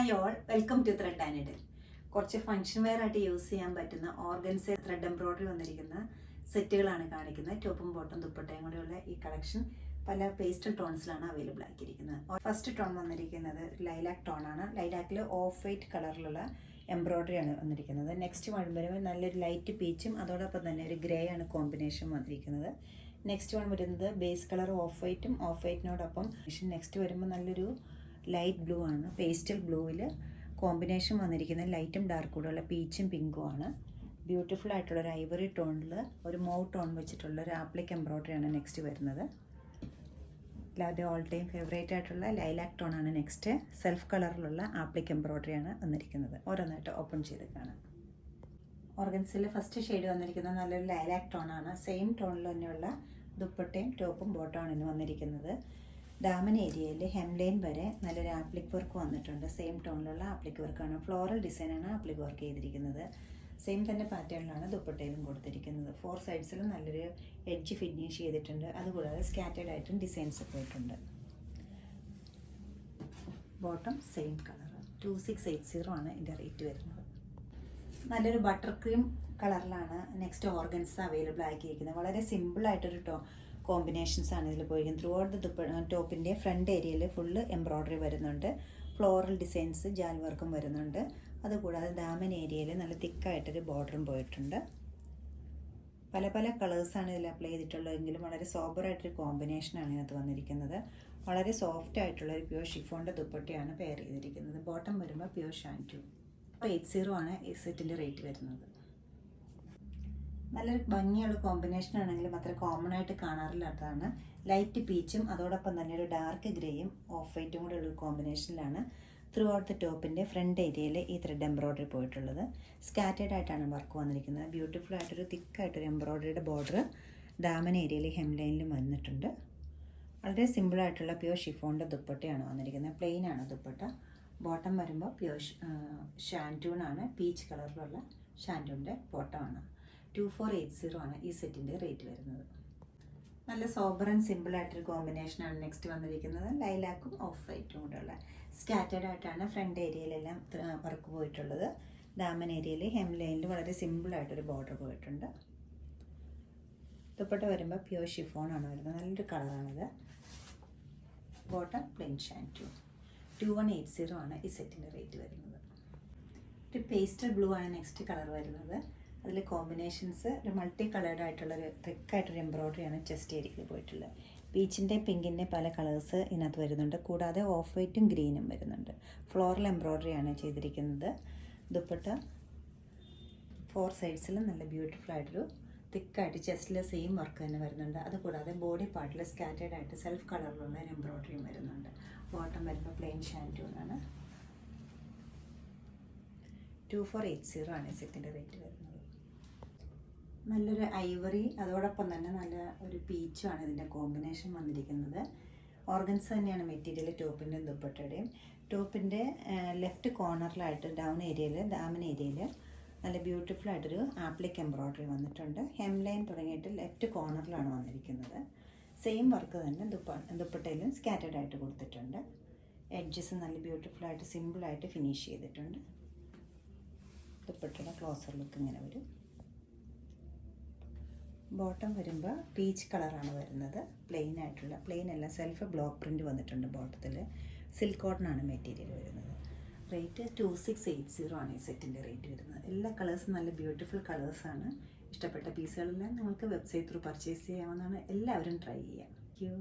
Hi all, welcome to thread and needle. കുറച്ച് function wear ആയിട്ട് use ചെയ്യാൻ പറ്റുന്ന ഓർഗൻസ ത്രെഡ് എംബ്രോയിഡറി വന്നിരിക്കുന്ന സെറ്റുകളാണ് കാണിക്കുന്നത്. ടോപ്പും ബോട്ടും ദുപ്പട്ടയും കൂടെയുള്ള ഈ കളക്ഷൻ പല പേസ്റ്റൽ ടോൺസിലാണ് അവൈലബിൾ ആക്കിയിരിക്കുന്നത്. ഫസ്റ്റ് ടോൺ വന്നിരിക്കുന്നത് ലൈലാക്ക് ടോൺ ആണ്. ലൈലാക്കിൽ ഓഫ് വൈറ്റ് കളറിലുള്ള എംബ്രോയിഡറിയാണ് വന്നിരിക്കുന്നത്. നെക്സ്റ്റ് വരുമ്പോൾ നല്ലൊരു ലൈറ്റ് പീച്ചും അതോടൊപ്പം തന്നെ ഒരു ഗ്രേ ആണ് കോമ്പിനേഷൻ വന്നിരിക്കുന്നത്. നെക്സ്റ്റ് വൺ വരുന്നത് ബേസ് കളർ ഓഫ് വൈറ്റും ഓഫ് വൈറ്റിനോടൊപ്പം നെക്സ്റ്റ് വരുമ്പോൾ നല്ലൊരു ലൈറ്റ് ബ്ലൂ ആണ്. പേസ്റ്റൽ ബ്ലൂവിൽ കോമ്പിനേഷൻ വന്നിരിക്കുന്നത് ലൈറ്റും ഡാർക്കും കൂടെയുള്ള പീച്ചും പിങ്കും ആണ്. ബ്യൂട്ടിഫുൾ ആയിട്ടുള്ള ഒരു ഐവറി ടോണിൽ ഒരു മൗ ടോൺ വെച്ചിട്ടുള്ള ഒരു ആപ്ലിക് എംബ്രോയിഡറിയാണ് നെക്സ്റ്റ് വരുന്നത്. എല്ലാവരുടെ ഓൾ ടൈം ഫേവറേറ്റ് ആയിട്ടുള്ള ലൈലാക്ക് ടോൺ ആണ് നെക്സ്റ്റ്. സെൽഫ് കളറിലുള്ള ആപ്ലിക് എംബ്രോയിഡറിയാണ് വന്നിരിക്കുന്നത്. ഓരോന്നായിട്ട് ഓപ്പൺ ചെയ്ത് കാണാം. ഓർഗൻസിൽ ഫസ്റ്റ് ഷെയ്ഡ് വന്നിരിക്കുന്നത് നല്ലൊരു ലൈലാക്ക് ടോൺ ആണ്. സെയിം ടോണിൽ തന്നെയുള്ള ദുപ്പട്ടയും ടോപ്പും ബോട്ടമാണ് ഇന്ന് വന്നിരിക്കുന്നത്. ഡാമൻ ഏരിയയിൽ ഹെംലൈൻ വരെ നല്ലൊരു ആപ്ലിക് വർക്ക് വന്നിട്ടുണ്ട്. സെയിം ടോണിലുള്ള ആപ്ലിക് വർക്കാണ്. ഫ്ലോറൽ ഡിസൈനാണ് ആപ്ലിക് വർക്ക് ചെയ്തിരിക്കുന്നത്. സെയിം തന്നെ പാറ്റേണിലാണ് ദുപ്പട്ടയിലും കൊടുത്തിരിക്കുന്നത്. 4 സൈഡ്സിലും നല്ലൊരു എഡ്ജ് ഫിനിഷ് ചെയ്തിട്ടുണ്ട്. അതുകൂടാതെ സ്കാറ്റേഡ് ആയിട്ടും ഡിസൈൻസ് പോയിട്ടുണ്ട്. ബോട്ടം സെയിം കളർ 2680 ആണ് ഇതിൻ്റെ റേറ്റ് വരുന്നത്. നല്ലൊരു ബട്ടർ ക്രീം കളറിലാണ് നെക്സ്റ്റ് ഓർഗൻസ് അവൈലബിൾ ആക്കിയിരിക്കുന്നത്. വളരെ സിമ്പിളായിട്ടൊരു കോമ്പിനേഷൻസ് ആണ് ഇതിൽ പോയിരിക്കുന്നത്. ത്രൂ ഔട്ട് ദ ടോപ്പിൻ്റെ ഫ്രണ്ട് ഏരിയയിൽ ഫുള്ള് എംബ്രോയ്ഡറി വരുന്നുണ്ട്. ഫ്ലോറൽ ഡിസൈൻസ് ജാൽ വർക്കും വരുന്നുണ്ട്. അതുകൂടാതെ ദാമൻ ഏരിയയിൽ നല്ല തിക്കായിട്ടൊരു ബോർഡറും പോയിട്ടുണ്ട്. പല പല കളേഴ്സാണ് ഇതിൽ അപ്ലൈ ചെയ്തിട്ടുള്ളതെങ്കിലും വളരെ സോബറായിട്ടൊരു കോമ്പിനേഷനാണ് ഇതിനകത്ത് വന്നിരിക്കുന്നത്. വളരെ സോഫ്റ്റ് ആയിട്ടുള്ള ഒരു പ്യൂർ ഷിഫോണിൻ്റെ ദുപ്പട്ടയാണ് പെയർ ചെയ്തിരിക്കുന്നത്. ബോട്ടം വരുമ്പോൾ പ്യൂർ ഷാൻറ്റു. 80 ആണ് ഈ സെറ്റിൻ്റെ റേറ്റ് വരുന്നത്. നല്ലൊരു ഭംഗിയുള്ള കോമ്പിനേഷൻ ആണെങ്കിലും അത്ര കോമൺ ആയിട്ട് കാണാറില്ലാത്തതാണ്. ലൈറ്റ് പീച്ചും അതോടൊപ്പം തന്നെ ഒരു ഡാർക്ക് ഗ്രേയും ഓഫ് വൈറ്റും കൂടെ ഉള്ള കോമ്പിനേഷനിലാണ് ത്രൂ ഔട്ട് ദ ടോപ്പിൻ്റെ ഫ്രണ്ട് ഏരിയയിൽ ഈ ത്രെഡ് എംബ്രോയ്ഡറി പോയിട്ടുള്ളത്. സ്കാറ്റേഡ് ആയിട്ടാണ് വർക്ക് വന്നിരിക്കുന്നത്. ബ്യൂട്ടിഫുൾ ആയിട്ടൊരു തിക്കായിട്ടൊരു എംബ്രോയ്ഡറിയുടെ ബോർഡർ ദാമൻ ഏരിയയിൽ ഹെംലൈനിലും വന്നിട്ടുണ്ട്. വളരെ സിമ്പിളായിട്ടുള്ള പ്യൂർ ഷിഫോണിൻ്റെ ദുപ്പട്ടയാണ് വന്നിരിക്കുന്നത്. പ്ലെയിൻ ആണ് ദുപ്പട്ട. ബോട്ടം വരുമ്പോൾ പ്യൂർ ഷാൻറ്റൂണാണ്. പീച്ച് കളറിലുള്ള ഷാൻറ്റൂണിൻ്റെ ബോട്ടമാണ്. 2480 ആണ് ഈ സെറ്റിൻ്റെ റേറ്റ് വരുന്നത്. നല്ല സോബർ ആൻഡ് സിമ്പിൾ ആയിട്ടൊരു കോമ്പിനേഷനാണ് നെക്സ്റ്റ് വന്നിരിക്കുന്നത്. ലൈലാക്കും ഓഫ് വൈറ്റും കൂടെയുള്ള സ്കാറ്റേഡ് ആയിട്ടാണ് ഫ്രണ്ട് ഏരിയയിലെല്ലാം വർക്ക് പോയിട്ടുള്ളത്. ദാമൻ ഏരിയയിൽ ഹെംലൈനിൽ വളരെ സിമ്പിളായിട്ടൊരു ബോർഡർ പോയിട്ടുണ്ട്. ദുപ്പട്ട വരുമ്പോൾ പ്യൂർ ഷിഫോണാണ് വരുന്നത്. നല്ലൊരു കളറാണിത്. Bottom plain ഷാൻറ്റു. 2180 ആണ് ഈ സെറ്റിൻ്റെ റേറ്റ് വരുന്നത്. ഒരു പേസ്റ്റൽ ബ്ലൂ ആണ് നെക്സ്റ്റ് കളർ വരുന്നത്. അതിൽ കോമ്പിനേഷൻസ് ഒരു മൾട്ടി കളേർഡ് ആയിട്ടുള്ളൊരു തിക്കായിട്ടൊരു എംബ്രോയ്ഡറിയാണ് ചെസ്റ്റ് ഏരിയയിൽ പോയിട്ടുള്ളത്. പീച്ചിൻ്റെ പിങ്കിൻ്റെ പല കളേഴ്സ് ഇതിനകത്ത് വരുന്നുണ്ട്. കൂടാതെ ഓഫ് വൈറ്റും ഗ്രീനും വരുന്നുണ്ട്. ഫ്ലോറൽ എംബ്രോയ്ഡറിയാണ് ചെയ്തിരിക്കുന്നത്. ദുപ്പട്ട 4 സൈഡ്സിലും നല്ല ബ്യൂട്ടിഫുൾ ആയിട്ടൊരു തിക്കായിട്ട് ചെസ്റ്റിൽ സെയിം വർക്ക് തന്നെ വരുന്നുണ്ട്. അതുകൂടാതെ ബോഡി പാർട്ടിൽ സ്കാറ്റേഡ് ആയിട്ട് സെൽഫ് കളറിലുള്ള ഒരു എംബ്രോയ്ഡറിയും വരുന്നുണ്ട്. ബോട്ടം വരുമ്പോൾ പ്ലെയിൻ ഷാൻറ്റൂണാണ്. 2480 ആണ് ഈ സെറ്റിൻ്റെ റേറ്റ് വരുന്നത്. നല്ലൊരു ഐവറി അതോടൊപ്പം തന്നെ നല്ല ഒരു പീച്ചുമാണ് ഇതിൻ്റെ കോമ്പിനേഷൻ വന്നിരിക്കുന്നത്. ഓർഗൻസ് തന്നെയാണ് മെറ്റീരിയൽ ടോപ്പിൻ്റെയും ദുപ്പട്ടയുടെയും. ടോപ്പിൻ്റെ ലെഫ്റ്റ് കോർണറിലായിട്ട് ഡൗൺ ഏരിയയിൽ ദാമൻ ഏരിയയിൽ നല്ല ബ്യൂട്ടിഫുൾ ആയിട്ടൊരു ആപ്ലിക് എംബ്രോയ്ഡറി വന്നിട്ടുണ്ട്. ഹെംലൈൻ തുടങ്ങിയിട്ട് ലെഫ്റ്റ് കോർണറിലാണ് വന്നിരിക്കുന്നത്. സെയിം വർക്ക് തന്നെ ദുപ്പട്ടയിലും സ്കാറ്റേഡ് ആയിട്ട് കൊടുത്തിട്ടുണ്ട്. എഡ്ജസ് നല്ല ബ്യൂട്ടിഫുൾ ആയിട്ട് സിമ്പിളായിട്ട് ഫിനിഷ് ചെയ്തിട്ടുണ്ട്. ദുപ്പട്ടയുടെ ക്ലോസർ ലുക്ക് ഇങ്ങനെ വരും. ബോട്ടം വരുമ്പോൾ പീച്ച് കളറാണ് വരുന്നത്. പ്ലെയിൻ ആയിട്ടുള്ള പ്ലെയിൻ അല്ല, സെൽഫ് ബ്ലോക്ക് പ്രിൻറ്റ് വന്നിട്ടുണ്ട് ബോട്ടത്തിൽ. സിൽക്ക് കോട്ടനാണ് മെറ്റീരിയൽ വരുന്നത്. റേറ്റ് 2680 ആണ് ഈ സെറ്റിൻ്റെ റേറ്റ് വരുന്നത്. എല്ലാ കളേഴ്സും നല്ല ബ്യൂട്ടിഫുൾ കളേഴ്സാണ്. ഇഷ്ടപ്പെട്ട പീസുകളെല്ലാം നിങ്ങൾക്ക് വെബ്സൈറ്റ് ത്രൂ പർച്ചേസ് ചെയ്യാവുന്നതാണ്. എല്ലാവരും ട്രൈ ചെയ്യാം. Thank you.